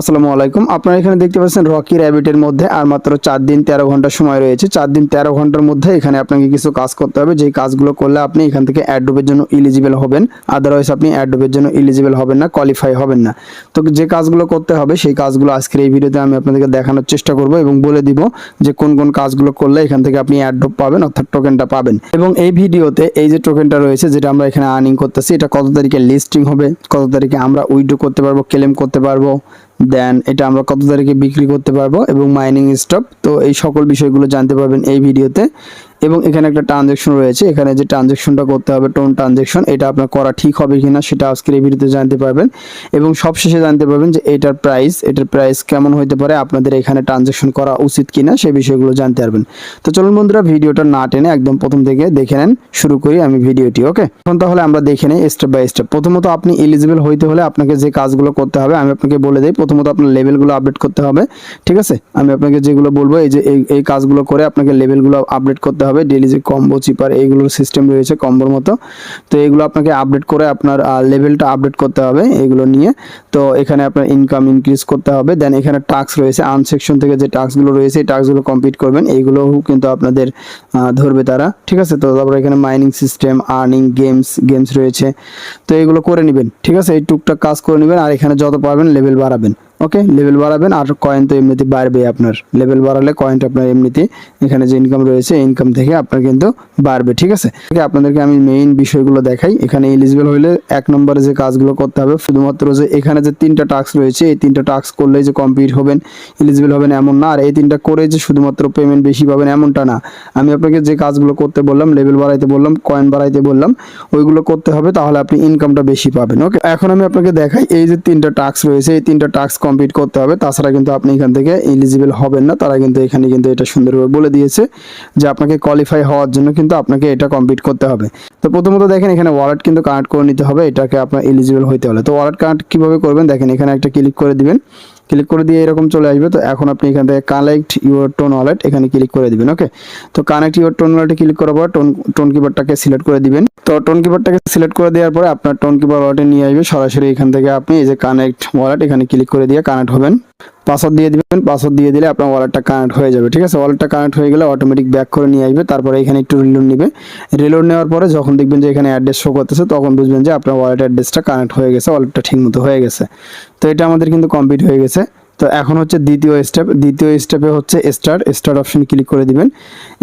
আসসালামু আলাইকুম। আপনারা এখানে দেখতে পাচ্ছেন রকি র‍্যাবিটের মধ্যে আর মাত্র 4 দিন 13 ঘন্টা সময় রয়েছে। 4 দিন 13 ঘন্টার মধ্যে এখানে আপনাকে কিছু কাজ করতে হবে, যেই কাজগুলো করলে আপনি এখান থেকে অ্যাডোবের জন্য এলিজিবল হবেন। আদারওয়াইজ আপনি অ্যাডোবের জন্য এলিজিবল হবেন না, কোয়ালিফাই হবেন না। তো যে কাজগুলো করতে হবে সেই কাজগুলো আজকের এই ভিডিওতে আমি আপনাদেরকে দেখানোর চেষ্টা করব এবং বলে দিব যে কোন কোন কাজগুলো করলে এখান থেকে আপনি অ্যাডোব পাবেন, অর্থাৎ টোকেনটা পাবেন। এবং এই ভিডিওতে এই যে টোকেনটা রয়েছে যেটা আমরা এখানে আর্নিং করতেছি, এটা কত তারিখে লিস্টিং হবে, কত তারিখে আমরা উইথড্র করতে পারবো, ক্লেম করতে পারবো, দেন এটা আমরা কত তারিখে বিক্রি করতে পারবো এবং মাইনিং স্টপ। তো এই সকল বিষয়গুলো জানতে পারবেন এই ভিডিওতে। এবং এখানে একটা ট্রানজ্যাকশন রয়েছে, এখানে যে ট্রানজ্যাকশনটা করতে হবে টোন ট্রানজ্যাকশন, এটা আপনার করা ঠিক হবে কিনা সেটা আজকের এই ভিডিওতে জানতে পারবেন। এবং সবশেষে জানতে পারবেন যে এটার প্রাইস কেমন হতে পারে, আপনাদের এখানে ট্রানজ্যাকশন করা উচিত কিনা সেই বিষয়গুলো জানতে পারবেন। তো চলুন বন্ধুরা, ভিডিওটা না টেনে একদম প্রথম থেকে দেখে নেন, শুরু করি আমি ভিডিওটি। ওকে, এখন তাহলে আমরা দেখে নেই স্টেপ বাই স্টেপ। প্রথমত আপনি এলিজিবল হইতে হলে আপনাকে যে কাজগুলো করতে হবে আমি আপনাকে বলে দিই। প্রথমত আপনার লেভেলগুলো আপডেট করতে হবে, ঠিক আছে? আমি আপনাকে যেগুলো বলবো এই যে এই কাজগুলো করে আপনাকে লেভেলগুলো আপডেট করতে হবে। ডেইলি যে কম্বো চিপার এইগুলোর সিস্টেম রয়েছে কম্বোর মতো, তো এগুলো আপনাকে আপডেট করে আপনার লেভেলটা আপডেট করতে হবে এগুলো নিয়ে। তো এখানে আপনার ইনকাম ইনক্রিজ করতে হবে। দেন এখানে টাস্ক রয়েছে, আর্ন সেকশন থেকে যে টাস্কগুলো রয়েছে এই টাস্কগুলো কমপ্লিট করবেন, এইগুলোও কিন্তু আপনাদের ধরবে তারা, ঠিক আছে? তো তারপরে এখানে মাইনিং সিস্টেম, আর্নিং, গেমস রয়েছে, তো এগুলো করে নেবেন, ঠিক আছে? এই টুকটাক কাজ করে নেবেন আর এখানে যত পারবেন লেভেল বাড়াবেন। ওকে, লেভেল বাড়াবেন আর কয়েন তো এমনিতে বাড়বে, আপনার লেভেল বাড়ালে কয়েনটা আপনার এমনিতে এখানে যে ইনকাম রয়েছে ইনকাম থেকে আপনার কিন্তু বাড়বে, ঠিক আছে? আপনাদেরকে আমি মেইন বিষয়গুলো দেখাই। এখানে এলিজিবল হইলে এক নম্বরে যে কাজগুলো করতে হবে, শুধুমাত্র যে এখানে যে 3টা টাস্ক রয়েছে এই 3টা টাস্ক করলেই যে কমপ্লিট হবেন, এলিজিবল হবেন এমন না। আর এই 3টা করে যে শুধুমাত্র পেমেন্ট বেশি পাবেন এমনটা না। আমি আপনাকে যে কাজগুলো করতে বললাম, লেভেল বাড়াইতে বললাম, কয়েন বাড়াইতে বললাম, ওইগুলো করতে হবে, তাহলে আপনি ইনকামটা বেশি পাবেন। ওকে, এখন আমি আপনাকে দেখাই এই যে 3টা টাস্ক রয়েছে এই 3টা টাস্ক কমপ্লিট করতে হবে, তাছাড়া কিন্তু আপনি এখান থেকে এলিজিবল হবেন না। তারা কিন্তু এখানে কিন্তু এটা সুন্দরভাবে বলে দিয়েছে যে আপনাকে কোয়ালিফাই হওয়ার জন্য কিন্তু আপনাকে এটা কমপ্লিট করতে হবে। তো প্রথমত দেখেন এখানে ওয়ালেট কিন্তু কানেক্ট করে নিতে হবে, এটাকে আপনার এলিজিবল হইতে হলে। তো ওয়ালেট কানেক্ট কিভাবে করবেন দেখেন, এখানে একটা ক্লিক করে দিবেন, ক্লিক করে দিয়ে এরকম চলে আসবে। তো এখন আপনি এখান থেকে কানেক্ট ইউর টোন ওয়ালেট এখানে ক্লিক করে দিবেন। ওকে, তো কানেক্ট ইউর টোন ওয়ালেটে ক্লিক করার পর টোন কিপারটাকে সিলেক্ট করে দিবেন। তো টোন কিপারটাকে সিলেক্ট করে দেওয়ার পরে আপনার টোন কিপার ওয়ালেটে নিয়ে আসবে সরাসরি। এখান থেকে আপনি এই যে কানেক্ট ওয়ালেট এখানে ক্লিক করে দিয়ে কানেক্ট হবেন, পাসওয়ার্ড দিয়ে দিবেন। পাসওয়ার্ড দিয়ে দিলে আপনার ওয়ালেটটা কানেক্ট হয়ে যাবে, ঠিক আছে? ওয়ালেটটা কানেক্ট হয়ে গেলে অটোমেটিক ব্যাক করে নিয়ে আসবে। তারপরে এখানে একটু রিলোড নেবে, রিলোড নেওয়ার পরে যখন দেখবেন যে এখানে অ্যাড্রেস শো করতেছে তখন বুঝবেন যে আপনার ওয়ালেট অ্যাড্রেসটা কানেক্ট হয়ে গেছে, ওয়ালেটটা ঠিকমতো হয়ে গেছে। তো এটা আমাদের কিন্তু কমপ্লিট হয়ে গেছে। তো এখন হচ্ছে দ্বিতীয় স্টেপে হচ্ছে স্টার্ট অপশন ক্লিক করে দিবেন।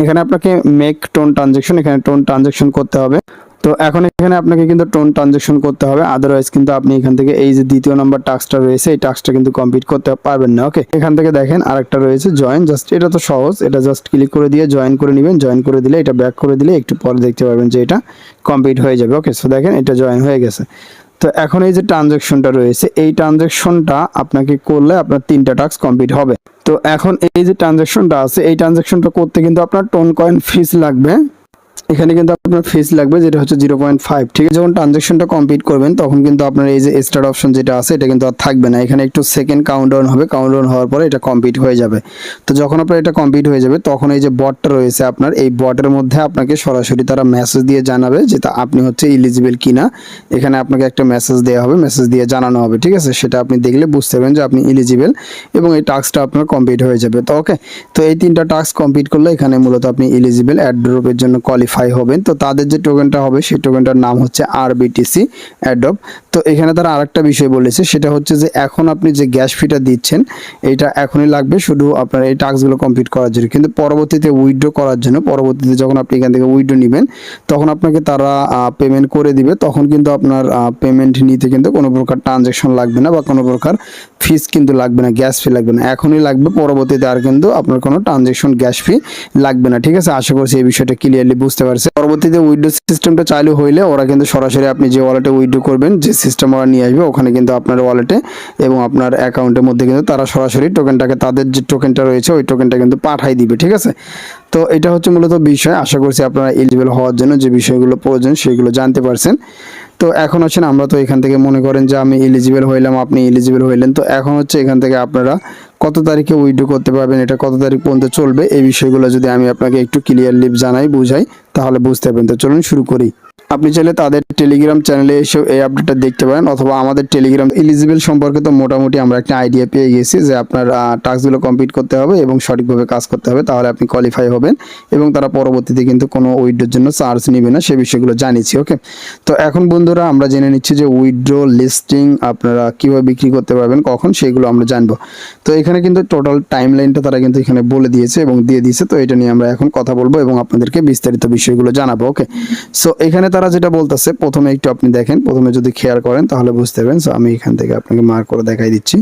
এখানে আপনাকে মেক টোন ট্রানজ্যাকশন, এখানে টোন ট্রানজ্যাকশন করতে হবে। তো এখন এখানে আপনাকে কিন্তু টোন ট্রানজ্যাকশন করতে হবে, আদারওয়াইজ কিন্তু আপনি এখান থেকে এই যে দ্বিতীয় নাম্বার টাস্কটা রয়েছে এই টাস্কটা কিন্তু কমপ্লিট করতে পারবেন না। ওকে, এখান থেকে দেখেন আরেকটা রয়েছে জয়েন, জাস্ট এটা তো সহজ, এটা জাস্ট ক্লিক করে দিয়ে জয়েন করে নেবেন। জয়েন করে দিলে এটা ব্যাক করে দিলে একটু পরে দেখতে পারবেন যে এটা কমপ্লিট হয়ে যাবে। ওকে, সো দেখেন এটা জয়েন হয়ে গেছে। তো এখন এই যে ট্রানজ্যাকশনটা রয়েছে এই ট্রানজ্যাকশনটা আপনাকে করলে আপনার 3টা টাস্ক কমপ্লিট হবে। তো এখন এই যে ট্রানজ্যাকশনটা আছে এই ট্রানজ্যাকশনটা করতে কিন্তু আপনার টোন কয়েন ফিস লাগবে, এখানে কিন্তু আপনার ফিস লাগবে যেটা হচ্ছে 0.5। ঠিক আছে, যখন ট্রানজ্যাকশনটা কমপ্লিট করবেন তখন কিন্তু আপনার এই যে স্টার্ট অপশন যেটা আছে এটা কিন্তু আর থাকবে না, এখানে একটু সেকেন্ড কাউন্টডাউন হবে, কাউন্টডাউন হওয়ার পরে এটা কমপ্লিট হয়ে যাবে। তো যখন আপনার এটা কমপ্লিট হয়ে যাবে তখন এই যে বটটা রয়েছে আপনার, এই বটের মধ্যে আপনাকে সরাসরি তারা মেসেজ দিয়ে জানাবে যে আপনি হচ্ছে এলিজিবল কিনা। এখানে আপনাকে একটা মেসেজ দেওয়া হবে, মেসেজ দিয়ে জানানো হবে, ঠিক আছে? সেটা আপনি দেখলে বুঝতে পারবেন যে আপনি এলিজিবল এবং এই টাস্কটা আপনার কমপ্লিট হয়ে যাবে। তো ওকে, তো এই 3টা টাস্ক কমপ্লিট করলে এখানে মূলত আপনি এলিজিবল অ্যাড্রপের জন্য কোয়ালিফাই হবেন। তো তাদের যে টোকেনটা হবে সেই টোকেনটার নাম হচ্ছে আরবিটিসি অ্যাডোব। তো এখানে তারা আরেকটা বিষয় বলেছে, সেটা হচ্ছে যে এখন আপনি যে গ্যাস ফিটা দিচ্ছেন এটা এখনই লাগবে শুধু আপনার এই টাস্কগুলো কমপ্লিট করার জন্য, কিন্তু পরবর্তীতে উইথড্র করার জন্য, পরবর্তীতে যখন আপনি এখান থেকে উইথড্র নেবেন তখন আপনাকে তারা পেমেন্ট করে দিবে, তখন কিন্তু আপনার পেমেন্ট নিতে কিন্তু কোনো প্রকার ট্রানজ্যাকশন লাগবে না বা কোনো প্রকার ফিস কিন্তু লাগবে না, গ্যাস ফি লাগবে না, এখনই লাগবে, পরবর্তীতে আর কিন্তু আপনার কোনো ট্রানজ্যাকশন গ্যাস ফি লাগবে না। ঠিক আছে, আশা করছি এই বিষয়টা ক্লিয়ারলি বুঝতে পারছে। পরবর্তীতে উইথড্র সিস্টেমটা চালু হইলে ওরা কিন্তু সরাসরি আপনি যে ওয়ালেটে উইথড্র করবেন যে সিস্টেম ওরা নিয়ে আসবে ওখানে কিন্তু আপনার ওয়ালেটে এবং আপনার অ্যাকাউন্টের মধ্যে কিন্তু তারা সরাসরি টোকেনটাকে, তাদের যে টোকেনটা রয়েছে ওই টোকেনটা কিন্তু পাঠাই দিবে। ঠিক আছে, তো এটা হচ্ছে মূলত বিষয়। আশা করছি আপনারা এলিজিবল হওয়ার জন্য যে বিষয়গুলো প্রয়োজন সেগুলো জানতে পারছেন। তো এখন হচ্ছে আমরা তো এখান থেকে মনে করেন যে আমি এলিজিবল হইলাম, আপনি এলিজিবল হইলেন, তো এখন হচ্ছে এখান থেকে আপনারা কত তারিখে উইথড্র করতে পারবেন, এটা কত তারিখ পর্যন্ত চলবে, এই বিষয়গুলো যদি আমি আপনাকে একটু ক্লিয়ারলি জানাই, বুঝাই, তাহলে বুঝতে পারবেন। তো চলুন শুরু করি। আপনি চাইলে তাদের টেলিগ্রাম চ্যানেলে এসেও এই আপডেটটা দেখতে পারেন, অথবা আমাদের টেলিগ্রাম এলিজিবল সম্পর্কে তো মোটামুটি আমরা একটা আইডিয়া পেয়ে গেছি যে আপনার টাস্কগুলো কমপ্লিট করতে হবে এবং সঠিকভাবে কাজ করতে হবে, তাহলে আপনি কোয়ালিফাই হবেন এবং তারা পরবর্তীতে কিন্তু কোনো উইথড্রোর জন্য চার্জ নেবে না, সে বিষয়গুলো জানিয়েছি। ওকে, তো এখন বন্ধুরা আমরা জেনে নিচ্ছি যে উইথড্রো লিস্টিং আপনারা কীভাবে বিক্রি করতে পারবেন, কখন, সেগুলো আমরা জানবো। তো এখানে কিন্তু টোটাল টাইম লাইনটা তারা কিন্তু এখানে বলে দিয়েছে এবং দিয়ে দিয়েছে, তো এটা নিয়ে আমরা এখন কথা বলবো এবং আপনাদেরকে বিস্তারিত বিষয়গুলো জানাবো। ওকে, সো এখানে তারা যেটা বলতেছে, প্রথমে একটু আপনি দেখেন, প্রথমে যদি খেয়াল করেন তাহলে বুঝতে পারবেন। সো আমি এখান থেকে আপনাকে মার্ক করে দেখাই দিচ্ছি।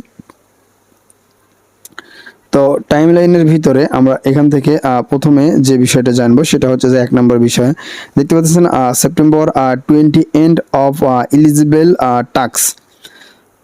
তো টাইম লাইনের ভিতরে আমরা এখান থেকে প্রথমে যে বিষয়টা জানবো সেটা হচ্ছে যে 1 নম্বর বিষয় দেখতে পাচ্ছেন September 20 end of eligible task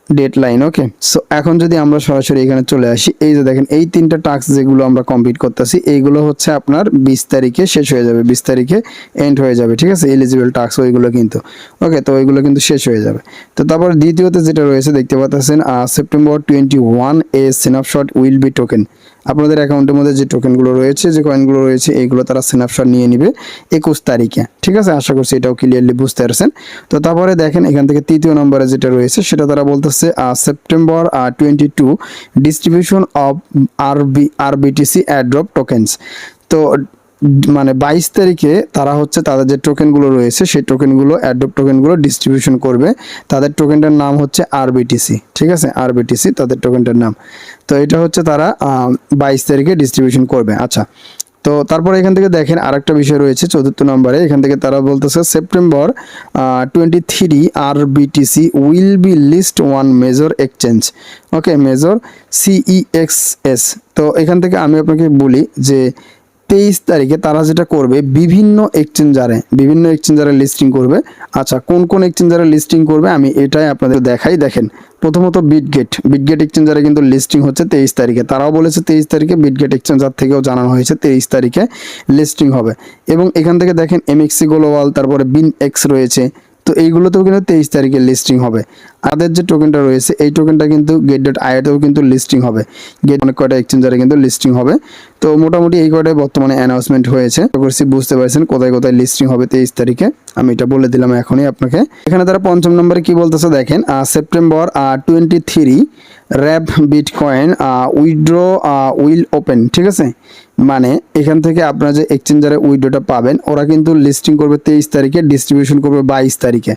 deadline. Okay, so এখন যদি আমরা সরাসরি এখানে চলে আসি, এই যে দেখেন এই 3টা টাস্ক যেগুলো আমরা কমপ্লিট করতেছি, এইগুলো হচ্ছে আপনার 20 তারিখে শেষ হয়ে যাবে, 20 তারিখে এন্ড হয়ে যাবে, ঠিক আছে, এলিজিবল টাস্ক ওইগুলো কিন্তু। ওকে, তো ওইগুলো কিন্তু শেষ হয়ে যাবে। তো তারপর দ্বিতীয়তে যেটা রয়েছে দেখতে পাচ্ছেন September 21 A snapshot will be token. আপনাদের অ্যাকাউন্টের মধ্যে যে টোকেনগুলো রয়েছে, যে কয়েনগুলো রয়েছে, এইগুলো তারা স্ন্যাপশট নিয়ে নিবে 21 তারিখে, ঠিক আছে। আশা করছি এটাও ক্লিয়ারলি বুঝতে পারছেন। তো তারপরে দেখেন এখান থেকে তৃতীয় নম্বরে যেটা রয়েছে সেটা তারা বলতেছে September 22 distribution of RBTC airdrop tokens. তো মানে 22 তারিখে তারা হচ্ছে তাদের যে টোকেনগুলো রয়েছে সেই টোকেনগুলো অ্যাড্রপ টোকেনগুলো ডিস্ট্রিবিউশন করবে। তাদের টোকেনটার নাম হচ্ছে আরবিটিসি, ঠিক আছে, আরবিটিসি তাদের টোকেনটার নাম। তো এটা হচ্ছে তারা 22 তারিখে ডিস্ট্রিবিউশন করবে। আচ্ছা, তো তারপরে এখান থেকে দেখেন আরেকটা বিষয় রয়েছে 4র্থ নম্বরে, এখান থেকে তারা বলতেছে September 23 RBTC will be list one major exchange. Okay, major CEXS। তো এখান থেকে আমি আপনাকে বলি যে 23 তারিখে তারা যেটা করবে বিভিন্ন এক্সচেঞ্জারে লিস্টিং করবে। আচ্ছা, কোন কোন এক্সচেঞ্জারে লিস্টিং করবে আমি এটাই আপনাদের দেখাই। দেখেন প্রথমত বিটগেট এক্সচেঞ্জারে কিন্তু লিস্টিং হচ্ছে 23 তারিখে, তারাও বলেছে 23 তারিখে, বিটগেট এক্সচেঞ্জার থেকেও জানানো হয়েছে 23 তারিখে লিস্টিং হবে। এবং এখান থেকে দেখেন MXC গ্লোবাল, তারপরে বিনএক্স রয়েছে, তো এইগুলোতেও কিন্তু 23 তারিখে লিস্টিং হবে। তাদের যে টোকেনটা রয়েছে এই টোকেনটা কিন্তু get.io-তেও কিন্তু লিস্টিং হবে, অনেক কয়টা এক্সচেঞ্জারে কিন্তু লিস্টিং হবে। তো মোটামুটি এই কয়টাই বর্তমানে অ্যানাউন্সমেন্ট হয়েছে, বুঝতে পারছেন কোথায় কোথায় লিস্টিং হবে 23 তারিখে, আমি এটা বলে দিলাম এখনই আপনাকে। এখানে তারা 5ম নম্বরে কি বলতেছে দেখেন September 23 wrap bitcoin withdraw will open, ঠিক আছে। মানে এখান থেকে আপনারা যে এক্সচেঞ্জারে উইথড্রটা পাবেন ওরা কিন্তু লিস্টিং করবে 23 তারিখে, ডিস্ট্রিবিউশন করবে 22 তারিখে।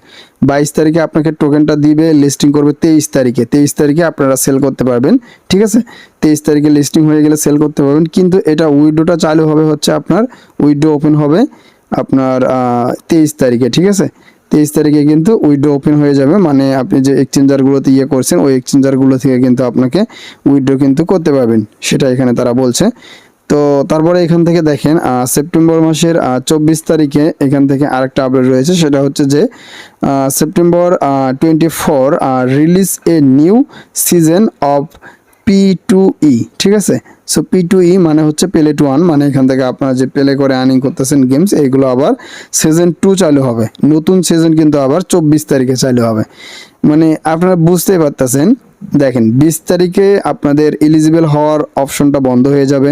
22 তারিখে আপনাকে টোকেনটা দিবে, লিস্টিং করবে 23 তারিখে। 23 তারিখে আপনারা সেল করতে পারবেন, ঠিক আছে। 23 তারিখে লিস্টিং হয়ে গেলে সেল করতে পারবেন, কিন্তু এটা উইথড্রটা চালু হবে হচ্ছে আপনার উইথড্র ওপেন হবে আপনার 23 তারিখে, ঠিক আছে। 23 তারিখে কিন্তু উইথড্র ওপেন হয়ে যাবে, মানে আপনি যে এক্সচেঞ্জারগুলোতে করছেন ওই এক্সচেঞ্জারগুলো থেকে কিন্তু আপনাকে উইথড্র কিন্তু করতে পারবেন, সেটা এখানে তারা বলছে। তো তারপরে এখান থেকে দেখেন সেপ্টেম্বর মাসের 24 তারিখে এখান থেকে আরেকটা আপডেট রয়েছে, সেটা হচ্ছে যে September 24 release a new season of P2E, ঠিক আছে। সো P2E মানে হচ্ছে প্লে টু ওয়ান, মানে এখান থেকে আপনারা যে প্লে করে আর্নিং করতেছেন গেমস, এইগুলো আবার সিজন 2 চালু হবে, নতুন সিজন কিন্তু আবার 24 তারিখে চালু হবে। মানে আপনারা বুঝতেই পারতেছেন, দেখেন 20 তারিখে আপনাদের এলিজিবল হওয়ার অপশনটা বন্ধ হয়ে যাবে,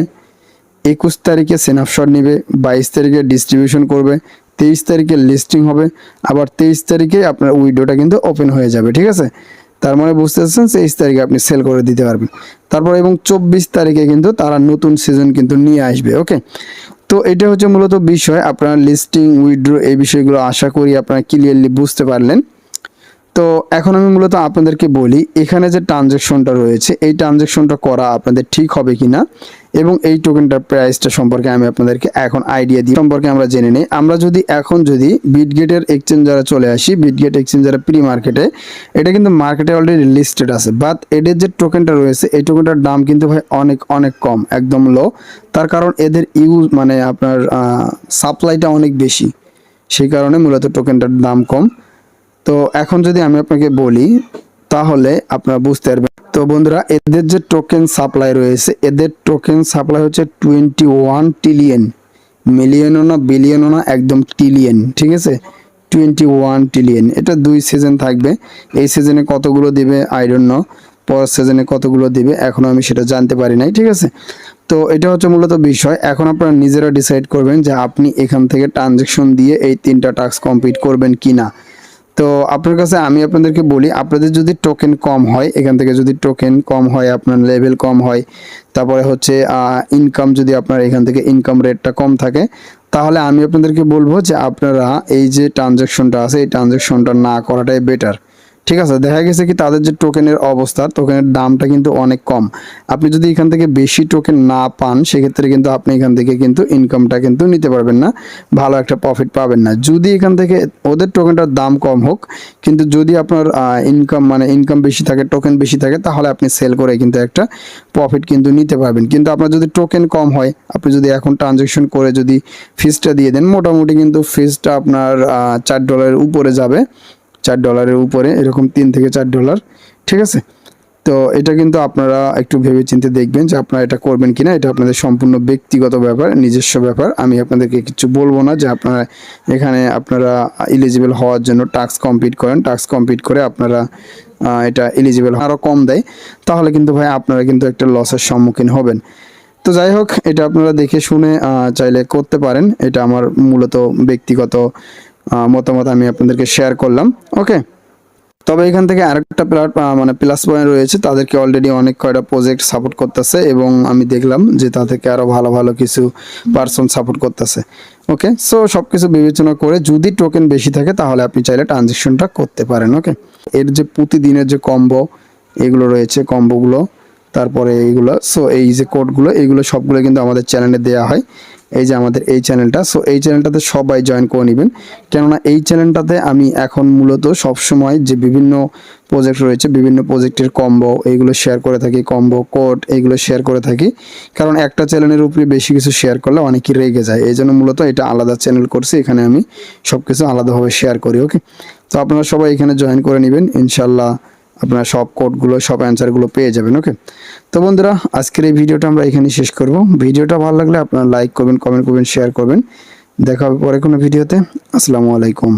21 তারিখে স্ন্যাপশট নেবে, 22 তারিখে ডিস্ট্রিবিউশন করবে, 23 তারিখে লিস্টিং হবে, আবার 23 তারিখে আপনার উইডোটা কিন্তু ওপেন হয়ে যাবে, ঠিক আছে। তার মানে বুঝতে পারছেন 23 তারিখে আপনি সেল করে দিতে পারবেন। তারপর এবং 24 তারিখে কিন্তু তারা নতুন সিজন কিন্তু নিয়ে আসবে। ওকে, তো এটা হচ্ছে মূলত বিষয়, আপনারা লিস্টিং উইথড্র এই বিষয়গুলো আশা করি আপনারা ক্লিয়ারলি বুঝতে পারলেন। তো এখন আমি মূলত আপনাদেরকে বলি এখানে যে ট্রানজ্যাকশনটা রয়েছে এই ট্রানজ্যাকশনটা করা আপনাদের ঠিক হবে কিনা এবং এই টোকেনটার প্রাইসটা সম্পর্কে আমি আপনাদেরকে এখন আইডিয়া দিই, সম্পর্কে আমরা জেনে নিই। আমরা যদি এখন বিটগেটের এক্সচেঞ্জারে চলে আসি, বিটগেট এক্সচেঞ্জারে প্রি মার্কেটে, এটা কিন্তু মার্কেটে অলরেডি লিস্টেড আছে, বাট এদের যে টোকেনটা রয়েছে এই টোকেনটার দাম কিন্তু ভাই অনেক অনেক কম, একদম লো। তার কারণ এদের মানে আপনার সাপ্লাইটা অনেক বেশি, সেই কারণে মূলত টোকেনটার দাম কম। তো এখন যদি আমি আপনাকে বলি তাহলে আপনারা বুঝতে পারবেন। তো বন্ধুরা, এদের যে টোকেন সাপ্লাই রয়েছে, এদের টোকেন সাপ্লাই হচ্ছে 21 ট্রিলিয়ন, মিলিয়নও না বিলিয়নও না, একদম ট্রিলিয়ন, ঠিক আছে, 21 ট্রিলিয়ন। এটা 2 সিজন থাকবে, এই সিজনে কতগুলো দিবে আই ডোন্ট নো, পরের সিজনে কতগুলো দিবে এখনো আমি সেটা জানতে পারি নাই, ঠিক আছে। তো এটা হচ্ছে মূলত বিষয়। এখন আপনারা নিজেরা ডিসাইড করবেন যে আপনি এখান থেকে ট্রানজ্যাকশন দিয়ে এই 3টা টাস্ক কমপ্লিট করবেন কিনা। তো আপনার কাছে আমি আপনাদেরকে বলি, আপনাদের যদি টোকেন কম হয়, এখান থেকে যদি টোকেন কম হয়, আপনার লেভেল কম হয়, তারপরে হচ্ছে ইনকাম যদি আপনার এখান থেকে ইনকাম রেটটা কম থাকে, তাহলে আমি আপনাদেরকে বলবো যে আপনারা এই যে ট্রানজ্যাকশনটা আছে এই ট্রানজ্যাকশনটা না করাটাই বেটার। ঠিক আছে, দেখা গেছে কি তাদের যে টোকেনের অবস্থা, টোকেনের দামটা কিন্তু অনেক কম। আপনি যদি এখান থেকে বেশি টোকেন না পান, সেক্ষেত্রে কিন্তু আপনি এখান থেকে কিন্তু ইনকামটা কিন্তু নিতে পারবেন না, ভালো একটা প্রফিট পাবেন না। যদি এখান থেকে ওদের টোকেনটার দাম কম হোক, কিন্তু যদি আপনার ইনকাম বেশি থাকে, টোকেন বেশি থাকে, তাহলে আপনি সেল করে কিন্তু একটা প্রফিট কিন্তু নিতে পারবেন। কিন্তু আপনার যদি টোকেন কম হয়, আপনি যদি এখন ট্রানজ্যাকশন করে যদি ফিসটা দিয়ে দেন, মোটামুটি কিন্তু ফিসটা আপনার $4 উপরে যাবে, $4 উপরে, এরকম $3 থেকে $4। ঠিক আছে, তো এটা কিন্তু আপনারা একটু ভেবে চিন্তে দেখবেন যে আপনারা এটা করবেন কিনা। এটা আপনাদের সম্পূর্ণ ব্যক্তিগত ব্যাপার, নিজস্ব ব্যাপার। আমি আপনাদেরকে কিছু বলবো না যে আপনারা এখানে আপনারা এলিজিবল হওয়ার জন্য টাস্ক কমপ্লিট করেন, টাস্ক কমপ্লিট করে আপনারা এটা এলিজিবল আরও কম দেয়, তাহলে কিন্তু ভাই আপনারা কিন্তু একটা লসের সম্মুখীন হবেন। তো যাই হোক, এটা আপনারা দেখে শুনে চাইলে করতে পারেন। এটা আমার মূলত ব্যক্তিগত মতামত আমি আপনাদেরকে শেয়ার করলাম। ওকে, তবে এখান থেকে আরেকটা প্লাস পয়েন্ট রয়েছে, তাদেরকে অলরেডি অনেক কয়টা প্রজেক্ট সাপোর্ট করতেছে এবং আমি দেখলাম যে তাদেরকে আরো ভালো ভালো কিছু পার্সন সাপোর্ট করতেছে। ওকে, সো সবকিছু বিবেচনা করে যদি টোকেন বেশি থাকে তাহলে আপনি চাইলে ট্রানজেকশনটা করতে পারেন। ওকে, এর যে প্রতিদিনের যে কম্বো এগুলো রয়েছে, কম্বোগুলো, তারপরে এইগুলো, সো এই যে কোডগুলো, এইগুলো সবগুলো কিন্তু আমাদের চ্যানেলে দেওয়া হয়। এই যে আমাদের এই চ্যানেলটা, সো এই চ্যানেলটাতে সবাই জয়েন করে নেবেন, কেননা এই চ্যানেলটাতে আমি এখন মূলত সবসময় যে বিভিন্ন প্রজেক্ট রয়েছে, বিভিন্ন প্রজেক্টের কম্বো এইগুলো শেয়ার করে থাকি, কম্বো কোড এইগুলো শেয়ার করে থাকি। কারণ একটা চ্যানেলের উপরে বেশি কিছু শেয়ার করলে অনেকেই রেগে যায়, এই জন্য মূলত এটা আলাদা চ্যানেল করছি, এখানে আমি সব কিছু আলাদাভাবে শেয়ার করি। ওকে, তো আপনারা সবাই এখানে জয়েন করে নেবেন, ইনশাল্লাহ আপনারা সব কোডগুলো, সব অ্যান্সারগুলো পেয়ে যাবেন। ওকে, তো বন্ধুরা, আজকের এই ভিডিওটা আমরা এখানে শেষ করব। ভিডিওটা ভালো লাগলে আপনারা লাইক করবেন, কমেন্ট করবেন, শেয়ার করবেন। দেখা হবে পরে কোনো ভিডিওতে। আসসালামু আলাইকুম।